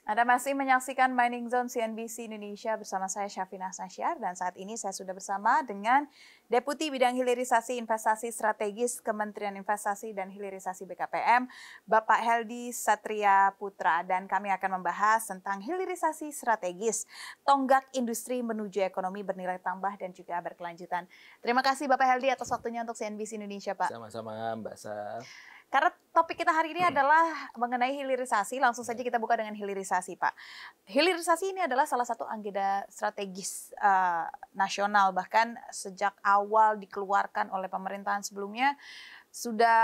Anda masih menyaksikan Mining Zone CNBC Indonesia bersama saya Syafina Nasyar dan saat ini saya sudah bersama dengan Deputi Bidang Hilirisasi Investasi Strategis Kementerian Investasi dan Hilirisasi BKPM, Bapak Heldi Satria Putra, dan kami akan membahas tentang hilirisasi strategis, tonggak industri menuju ekonomi bernilai tambah dan juga berkelanjutan. Terima kasih Bapak Heldi atas waktunya untuk CNBC Indonesia, Pak. Sama-sama Mbak Saf. Karena topik kita hari ini adalah mengenai hilirisasi, langsung saja Ya. kita buka dengan hilirisasi, Pak. Hilirisasi ini adalah salah satu agenda strategis nasional, bahkan sejak awal dikeluarkan oleh pemerintahan sebelumnya sudah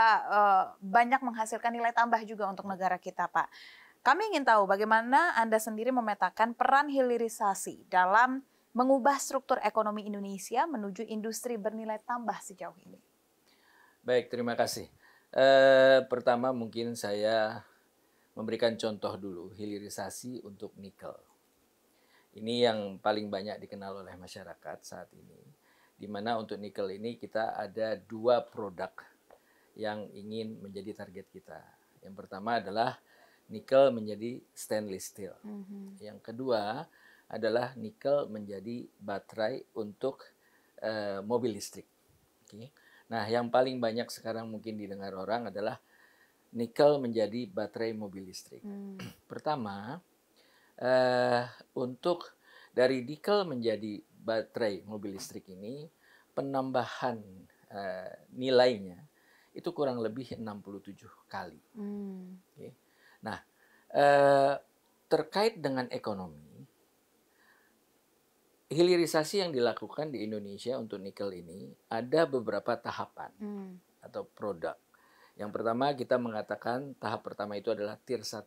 banyak menghasilkan nilai tambah juga untuk negara kita, Pak. Kami ingin tahu bagaimana Anda sendiri memetakan peran hilirisasi dalam mengubah struktur ekonomi Indonesia menuju industri bernilai tambah sejauh ini. Baik, terima kasih. Pertama mungkin saya memberikan contoh dulu hilirisasi untuk nikel. Ini yang paling banyak dikenal oleh masyarakat saat ini. Di mana untuk nikel ini kita ada dua produk yang ingin menjadi target kita. Yang pertama adalah nikel menjadi stainless steel. Yang kedua adalah nikel menjadi baterai untuk mobil listrik. Okay. Nah, yang paling banyak sekarang mungkin didengar orang adalah nikel menjadi baterai mobil listrik. Pertama, untuk dari nikel menjadi baterai mobil listrik ini, penambahan nilainya itu kurang lebih 67 kali. Okay. Nah, terkait dengan ekonomi, hilirisasi yang dilakukan di Indonesia untuk nikel ini ada beberapa tahapan atau produk. Yang pertama kita mengatakan tahap pertama itu adalah tier 1.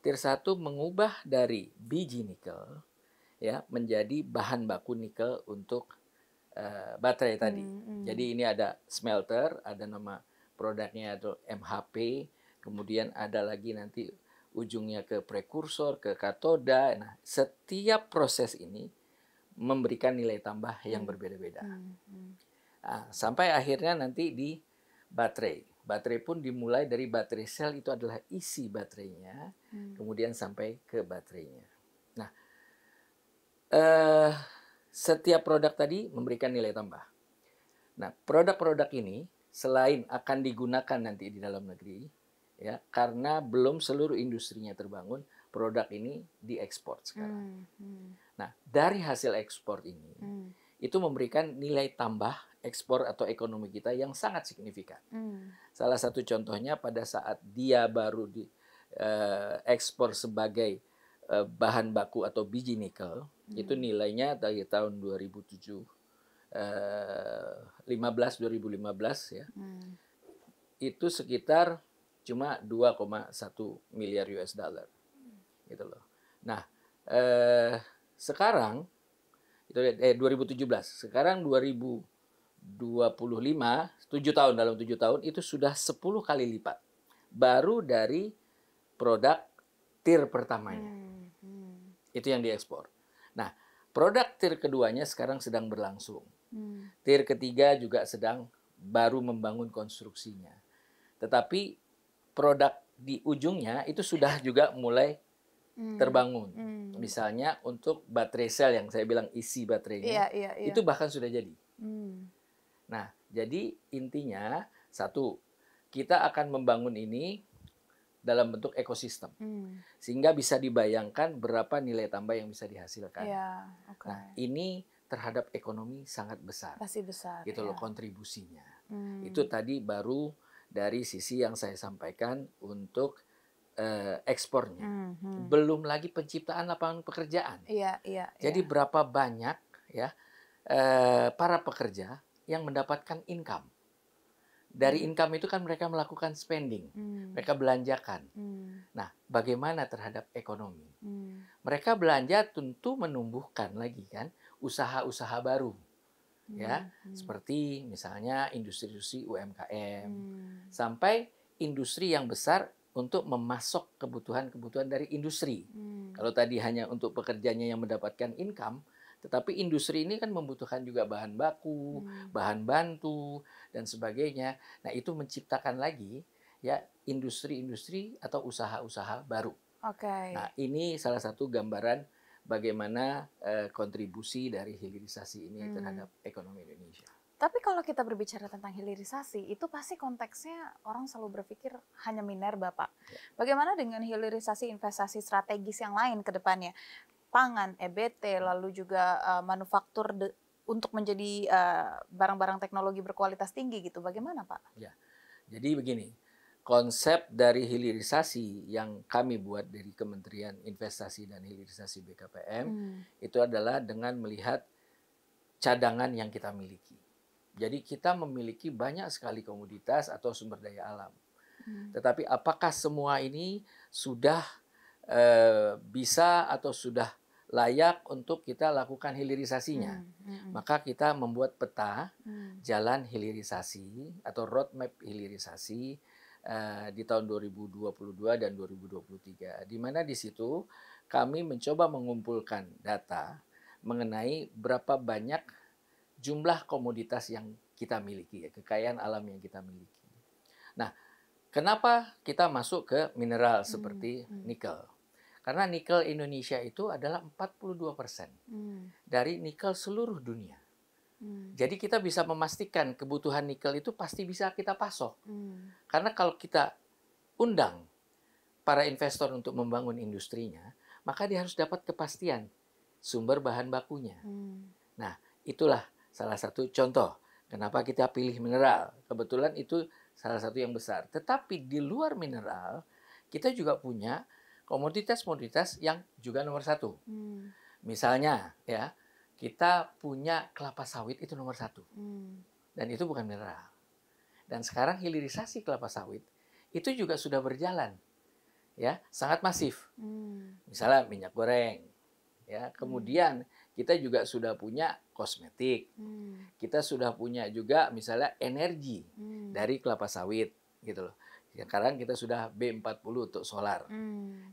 Tier 1 mengubah dari biji nikel ya menjadi bahan baku nikel untuk baterai tadi. Jadi ini ada smelter, ada nama produknya itu MHP, kemudian ada lagi nanti ujungnya ke prekursor, ke katoda. Nah, setiap proses ini memberikan nilai tambah yang berbeda-beda. Nah, sampai akhirnya nanti di baterai. Baterai pun dimulai dari baterai sel, itu adalah isi baterainya, kemudian sampai ke baterainya. Nah, setiap produk tadi memberikan nilai tambah. Nah, produk-produk ini selain akan digunakan nanti di dalam negeri, ya, karena belum seluruh industrinya terbangun, produk ini diekspor sekarang. Nah, dari hasil ekspor ini, itu memberikan nilai tambah ekspor atau ekonomi kita yang sangat signifikan. Salah satu contohnya pada saat dia baru di ekspor sebagai bahan baku atau biji nikel, itu nilainya dari tahun 2015 ya, itu sekitar cuma 2,1 miliar US dollar, gitu loh. Nah, sekarang itu 2017, sekarang 2025, 7 tahun, dalam 7 tahun itu sudah 10 kali lipat baru dari produk tier pertamanya. Itu yang diekspor. Nah, produk tier keduanya sekarang sedang berlangsung. Tier ketiga juga sedang baru membangun konstruksinya. Tetapi produk di ujungnya itu sudah juga mulai terbangun. Misalnya untuk baterai sel yang saya bilang isi baterainya, itu bahkan sudah jadi. Nah, jadi intinya satu, kita akan membangun ini dalam bentuk ekosistem, sehingga bisa dibayangkan berapa nilai tambah yang bisa dihasilkan. Nah, ini terhadap ekonomi sangat besar. Pasti besar. Gitu loh kontribusinya. Itu tadi baru dari sisi yang saya sampaikan untuk ekspornya. Belum lagi penciptaan lapangan pekerjaan. Jadi berapa banyak ya para pekerja yang mendapatkan income. Dari income itu kan mereka melakukan spending, mereka belanjakan. Nah, bagaimana terhadap ekonomi? Mereka belanja tentu menumbuhkan lagi kan usaha-usaha baru, ya, seperti misalnya industri-industri UMKM, sampai industri yang besar untuk memasok kebutuhan-kebutuhan dari industri. Kalau tadi hanya untuk pekerjanya yang mendapatkan income, tetapi industri ini kan membutuhkan juga bahan baku, bahan bantu, dan sebagainya. Nah, itu menciptakan lagi ya industri-industri atau usaha-usaha baru. Nah, ini salah satu gambaran bagaimana kontribusi dari hilirisasi ini terhadap ekonomi Indonesia. Tapi kalau kita berbicara tentang hilirisasi, itu pasti konteksnya orang selalu berpikir hanya minerba, Pak. Bagaimana dengan hilirisasi investasi strategis yang lain ke depannya? Pangan, EBT, lalu juga manufaktur untuk menjadi barang-barang teknologi berkualitas tinggi gitu. Bagaimana, Pak? Ya, jadi begini, konsep dari hilirisasi yang kami buat dari Kementerian Investasi dan Hilirisasi BKPM itu adalah dengan melihat cadangan yang kita miliki. Jadi kita memiliki banyak sekali komoditas atau sumber daya alam. Tetapi apakah semua ini sudah bisa atau sudah layak untuk kita lakukan hilirisasinya? Maka kita membuat peta jalan hilirisasi atau roadmap hilirisasi di tahun 2022 dan 2023. Di mana di situ kami mencoba mengumpulkan data mengenai berapa banyak jumlah komoditas yang kita miliki, ya, kekayaan alam yang kita miliki. Nah, kenapa kita masuk ke mineral seperti nikel? Karena nikel Indonesia itu adalah 42% dari nikel seluruh dunia. Jadi kita bisa memastikan kebutuhan nikel itu pasti bisa kita pasok. Karena kalau kita undang para investor untuk membangun industrinya, maka dia harus dapat kepastian sumber bahan bakunya. Nah, itulah salah satu contoh kenapa kita pilih mineral. Kebetulan itu salah satu yang besar. Tetapi di luar mineral, kita juga punya komoditas-komoditas yang juga nomor satu. Misalnya, ya, kita punya kelapa sawit itu nomor satu. Dan itu bukan mineral. Dan sekarang hilirisasi kelapa sawit itu juga sudah berjalan. Ya, sangat masif. Misalnya minyak goreng. Ya, kemudian kita juga sudah punya kosmetik. Kita sudah punya juga misalnya energi dari kelapa sawit gitu loh. Sekarang kita sudah B40 untuk solar.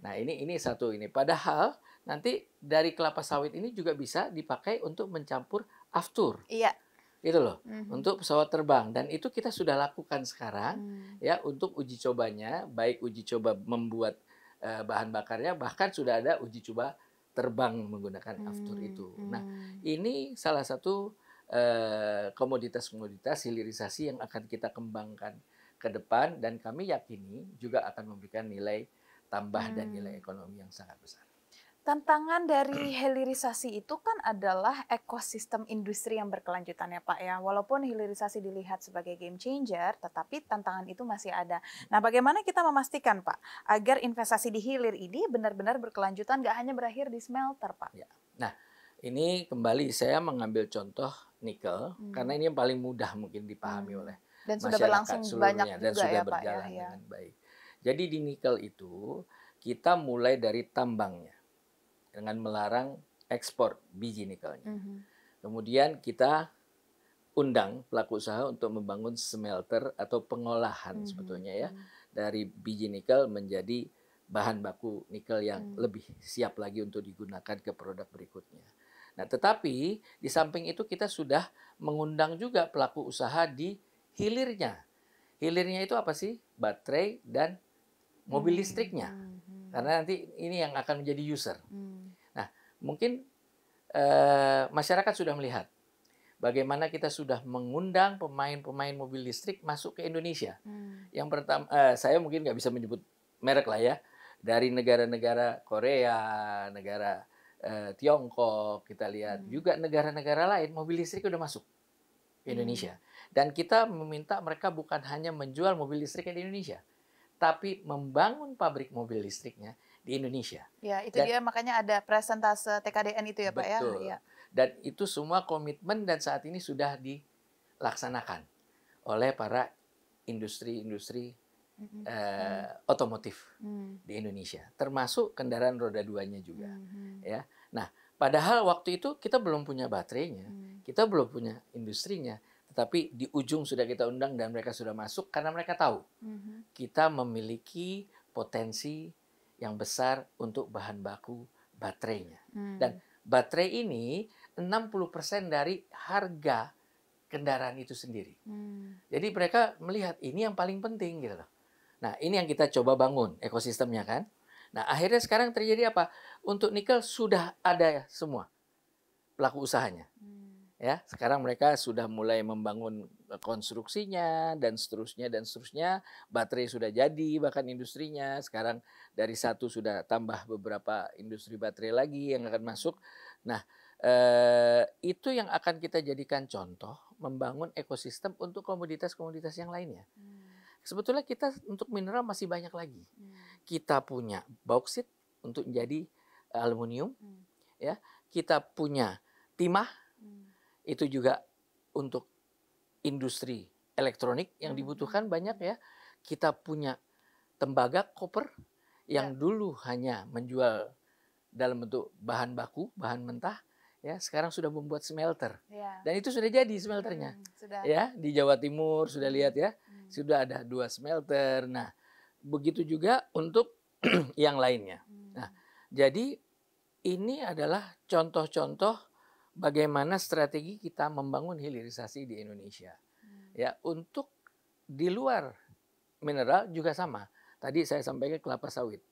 Nah, ini satu ini. Padahal nanti dari kelapa sawit ini juga bisa dipakai untuk mencampur aftur. Iya. Gitu loh. Untuk pesawat terbang, dan itu kita sudah lakukan sekarang ya untuk uji cobanya, baik uji coba membuat bahan bakarnya, bahkan sudah ada uji coba terbang menggunakan aftur itu. Nah, ini salah satu komoditas-komoditas hilirisasi yang akan kita kembangkan ke depan, dan kami yakini juga akan memberikan nilai tambah dan nilai ekonomi yang sangat besar. Tantangan dari hilirisasi itu kan adalah ekosistem industri yang berkelanjutan ya Pak ya. Walaupun hilirisasi dilihat sebagai game changer, tetapi tantangan itu masih ada. Nah, bagaimana kita memastikan Pak agar investasi di hilir ini benar-benar berkelanjutan, nggak hanya berakhir di smelter Pak? Ya. Nah, ini kembali saya mengambil contoh nikel karena ini yang paling mudah mungkin dipahami oleh dan sudah masyarakat berlangsung banyak seluruhnya, dan juga sudah ya Pak berjalan ya. dengan baik. Jadi di nikel itu kita mulai dari tambangnya dengan melarang ekspor biji nikelnya. Kemudian kita undang pelaku usaha untuk membangun smelter atau pengolahan sebetulnya ya dari biji nikel menjadi bahan baku nikel yang lebih siap lagi untuk digunakan ke produk berikutnya. Nah, tetapi di samping itu kita sudah mengundang juga pelaku usaha di hilirnya. Hilirnya itu apa sih? Baterai dan mobil listriknya. Karena nanti ini yang akan menjadi user. Nah, mungkin masyarakat sudah melihat bagaimana kita sudah mengundang pemain-pemain mobil listrik masuk ke Indonesia. Yang pertama, saya mungkin nggak bisa menyebut merek lah ya. Dari negara-negara Korea, negara Tiongkok, kita lihat. Juga negara-negara lain, mobil listrik udah masuk ke Indonesia. Dan kita meminta mereka bukan hanya menjual mobil listrik di Indonesia, tapi membangun pabrik mobil listriknya di Indonesia. Ya, itu dia makanya ada presentase TKDN itu ya Pak ya. Betul. Dan itu semua komitmen dan saat ini sudah dilaksanakan oleh para industri-industri otomotif di Indonesia, termasuk kendaraan roda 2-nya juga. Ya. Nah, padahal waktu itu kita belum punya baterainya, kita belum punya industrinya, tetapi di ujung sudah kita undang dan mereka sudah masuk karena mereka tahu kita memiliki potensi yang besar untuk bahan baku baterainya. Dan baterai ini 60% dari harga kendaraan itu sendiri. Jadi mereka melihat ini yang paling penting gitu loh. Nah, ini yang kita coba bangun ekosistemnya kan. Nah, akhirnya sekarang terjadi apa? Untuk nikel sudah ada semua pelaku usahanya. Ya, sekarang mereka sudah mulai membangun konstruksinya dan seterusnya. Baterai sudah jadi, bahkan industrinya. Sekarang dari satu sudah tambah beberapa industri baterai lagi yang akan masuk. Nah, itu yang akan kita jadikan contoh membangun ekosistem untuk komoditas-komoditas yang lainnya. Sebetulnya kita untuk mineral masih banyak lagi. Kita punya bauksit untuk menjadi aluminium, ya. Kita punya timah, itu juga untuk industri elektronik yang dibutuhkan banyak ya. Kita punya tembaga koper yang dulu hanya menjual dalam bentuk bahan baku, bahan mentah, ya sekarang sudah membuat smelter. Dan itu sudah jadi smelternya. Ya, di Jawa Timur sudah lihat ya. Sudah ada 2 smelter. Nah, begitu juga untuk yang lainnya. Nah, jadi ini adalah contoh-contoh bagaimana strategi kita membangun hilirisasi di Indonesia. Ya, untuk di luar mineral juga sama. Tadi saya sampaikan kelapa sawit.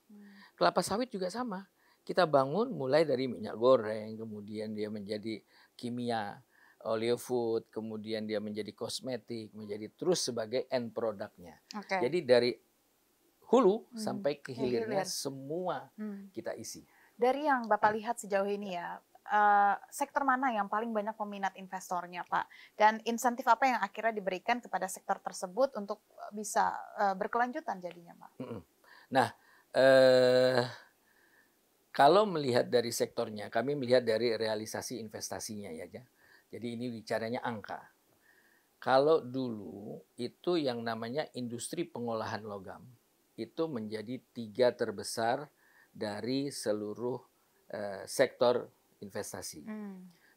Kelapa sawit juga sama. Kita bangun mulai dari minyak goreng, kemudian dia menjadi kimia, oleofood, kemudian dia menjadi kosmetik, menjadi terus sebagai end produknya. Jadi dari hulu sampai ke hilirnya semua kita isi. Dari yang Bapak lihat sejauh ini ya, sektor mana yang paling banyak peminat investornya, Pak? Dan insentif apa yang akhirnya diberikan kepada sektor tersebut untuk bisa berkelanjutan jadinya, Pak? Nah, kalau melihat dari sektornya, kami melihat dari realisasi investasinya ya. Jadi ini bicaranya angka. Kalau dulu itu yang namanya industri pengolahan logam, itu menjadi 3 terbesar dari seluruh sektor investasi.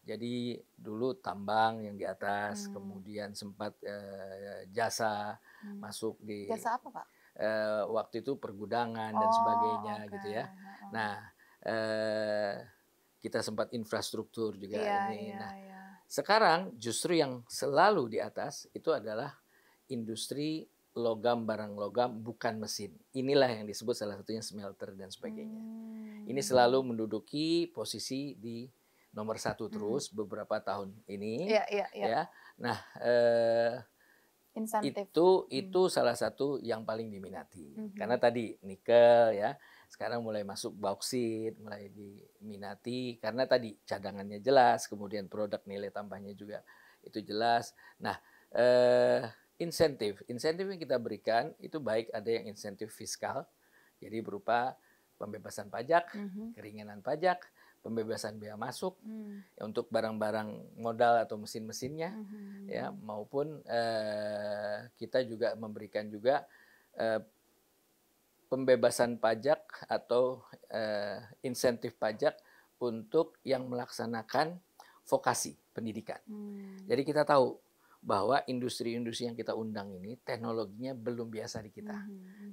Jadi dulu tambang yang di atas, kemudian sempat jasa masuk di. Jasa apa, Pak? Waktu itu pergudangan dan sebagainya gitu ya. Nah, kita sempat infrastruktur juga ini. Nah, sekarang justru yang selalu di atas itu adalah industri logam, barang logam, bukan mesin. Inilah yang disebut salah satunya smelter dan sebagainya. Ini selalu menduduki posisi di nomor 1 terus beberapa tahun ini. Ya. Nah, itu salah satu yang paling diminati. Karena tadi nikel ya, sekarang mulai masuk bauksit, mulai diminati karena tadi cadangannya jelas, kemudian produk nilai tambahnya juga itu jelas. Nah, insentif yang kita berikan itu baik ada yang insentif fiskal, jadi berupa pembebasan pajak, keringanan pajak, pembebasan bea masuk ya, untuk barang-barang modal atau mesin-mesinnya, ya, maupun kita juga memberikan juga pembebasan pajak atau insentif pajak untuk yang melaksanakan vokasi pendidikan. Jadi kita tahu bahwa industri-industri yang kita undang ini teknologinya belum biasa di kita.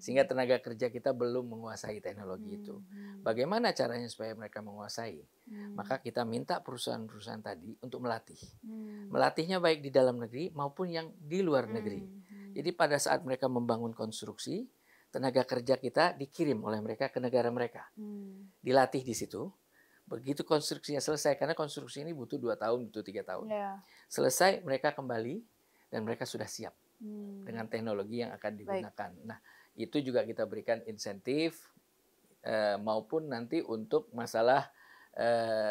Sehingga tenaga kerja kita belum menguasai teknologi itu. Bagaimana caranya supaya mereka menguasai? Maka kita minta perusahaan-perusahaan tadi untuk melatih. Melatihnya baik di dalam negeri maupun yang di luar negeri. Jadi pada saat mereka membangun konstruksi, tenaga kerja kita dikirim oleh mereka ke negara mereka. Dilatih di situ. Begitu konstruksinya selesai, karena konstruksi ini butuh 2 tahun, butuh 3 tahun. Selesai, mereka kembali dan mereka sudah siap dengan teknologi yang akan digunakan. Nah, itu juga kita berikan insentif maupun nanti untuk masalah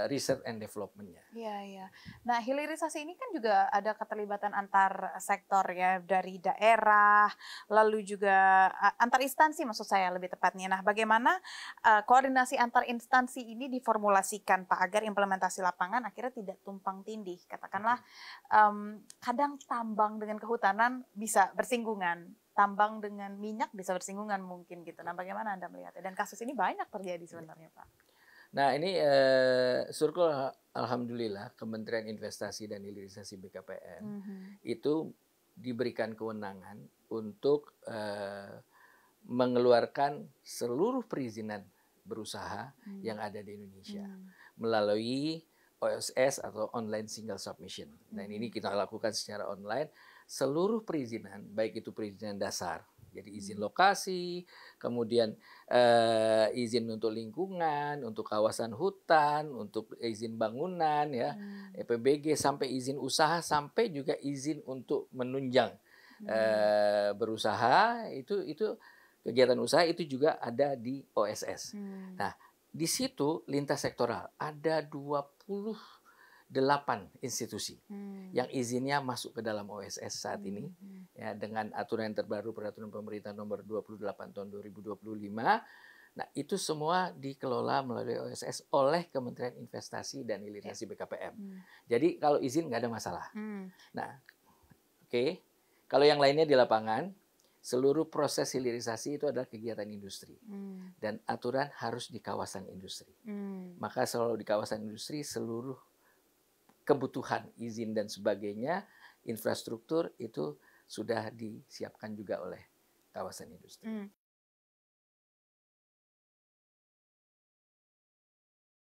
research and development-nya. Iya. Nah, hilirisasi ini kan juga ada keterlibatan antar sektor ya, dari daerah, lalu juga antar instansi maksud saya lebih tepatnya. Nah, bagaimana koordinasi antar instansi ini diformulasikan, Pak, agar implementasi lapangan akhirnya tidak tumpang tindih. Katakanlah kadang tambang dengan kehutanan bisa bersinggungan, tambang dengan minyak bisa bersinggungan mungkin gitu. Nah, bagaimana Anda melihatnya? Dan kasus ini banyak terjadi sebenarnya, Pak. Nah, ini Surkul alhamdulillah Kementerian Investasi dan Hilirisasi BKPM itu diberikan kewenangan untuk mengeluarkan seluruh perizinan berusaha yang ada di Indonesia melalui OSS atau Online Single Submission. Nah, ini kita lakukan secara online. Seluruh perizinan, baik itu perizinan dasar Jadi izin lokasi, kemudian izin untuk lingkungan, untuk kawasan hutan, untuk izin bangunan ya, EPBG sampai izin usaha, sampai juga izin untuk menunjang berusaha, itu kegiatan usaha itu juga ada di OSS. Nah, di situ lintas sektoral ada 28 institusi yang izinnya masuk ke dalam OSS saat ini, ya, dengan aturan yang terbaru, peraturan pemerintah nomor 28 tahun 2025. Nah, itu semua dikelola melalui OSS oleh Kementerian Investasi dan Hilirisasi BKPM. Jadi kalau izin nggak ada masalah. Nah, oke. Kalau yang lainnya di lapangan, seluruh proses hilirisasi itu adalah kegiatan industri. Dan aturan harus di kawasan industri. Maka selalu di kawasan industri, seluruh kebutuhan izin dan sebagainya, infrastruktur itu sudah disiapkan juga oleh kawasan industri.